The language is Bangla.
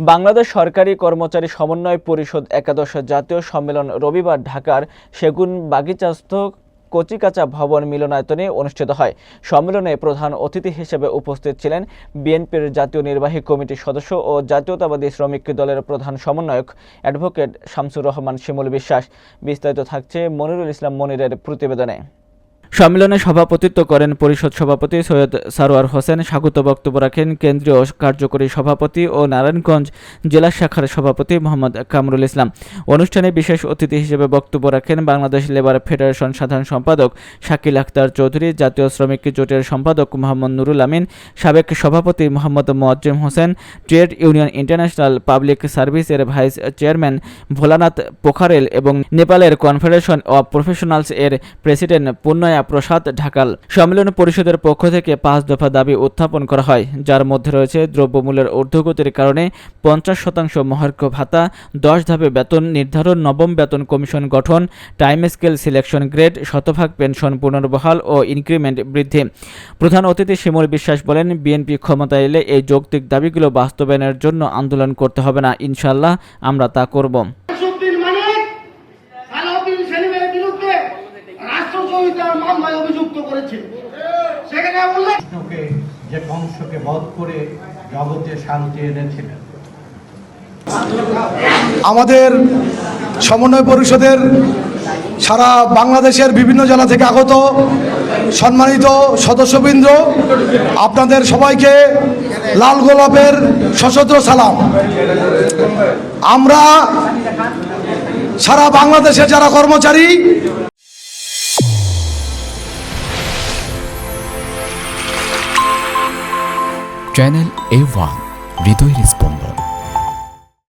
বাংলাদেশ সরকারি কর্মচারী সমন্বয় পরিষদ একাদশ জাতীয় সম্মেলন রবিবার ঢাকার সেগুন বাগিচাস্থ কচিকাঁচা ভবন মিলনায়তনে অনুষ্ঠিত হয়। সম্মেলনে প্রধান অতিথি হিসেবে উপস্থিত ছিলেন বিএনপির জাতীয় নির্বাহী কমিটির সদস্য ও জাতীয়তাবাদী শ্রমিক দলের প্রধান সমন্বয়ক অ্যাডভোকেট শামসুর রহমান শিমুল বিশ্বাস। বিস্তারিত থাকছে মনিরুল ইসলাম মনিরের প্রতিবেদনে। সম্মেলনে সভাপতিত্ব করেন পরিষদ সভাপতি সৈয়দ সারোয়ার হোসেন। স্বাগত বক্তব্য রাখেন কেন্দ্রীয় কার্যকরী সভাপতি ও নারায়ণগঞ্জ জেলা শাখার সভাপতি মোহাম্মদ কামরুল ইসলাম। অনুষ্ঠানে বিশেষ অতিথি হিসেবে বক্তব্য রাখেন বাংলাদেশ লেবার ফেডারেশন সাধারণ সম্পাদক শাকিল আখতার চৌধুরী, জাতীয় শ্রমিক জোটের সম্পাদক মোহাম্মদ নুরুল আমিন, সাবেক সভাপতি Mohammad Moazzem Hossain, trade union international public সার্ভিসের ভাইস চেয়ারম্যান ভোলানাথ পোখারেল এবং নেপালের কনফেডারেশন অব প্রফেশনালস এর প্রেসিডেন্ট পুণ্যয়া প্রসাদ ঢাকাল। সম্মেলন পরিষদের পক্ষ থেকে 5 দফা দাবি উত্থাপন করা হয়, যার মধ্যে রয়েছে দ্রব্যমূল্যের ঊর্ধ্বগতির কারণে 50% মহার্ঘ ভাতা, 10 ধাপে বেতন নির্ধারণ, নবম বেতন কমিশন গঠন, টাইম স্কেল সিলেকশন গ্রেড, শতভাগ পেনশন পুনর্বহাল ও ইনক্রিমেন্ট বৃদ্ধি। প্রধান অতিথি শিমুল বিশ্বাস বলেন, বিএনপি ক্ষমতায় এলে এই যৌক্তিক দাবিগুলো বাস্তবায়নের জন্য আন্দোলন করতে হবে না, ইনশাআল্লাহ আমরা তা করব। অভিযুক্ত করেছে, সেখানে যে বংশকে বধ করে জগতে শান্তি এনেছিলেন। আমাদের সমন্বয় পরিষদের সারা বাংলাদেশের বিভিন্ন জেলা থেকে আগত সম্মানিত সদস্যবৃন্দ, আপনাদের সবাইকে লাল গোলাপের সশস্ত্র সালাম। আমরা সারা বাংলাদেশে যারা কর্মচারী চ্যানেল A1 হৃদয়ের স্পন্দন।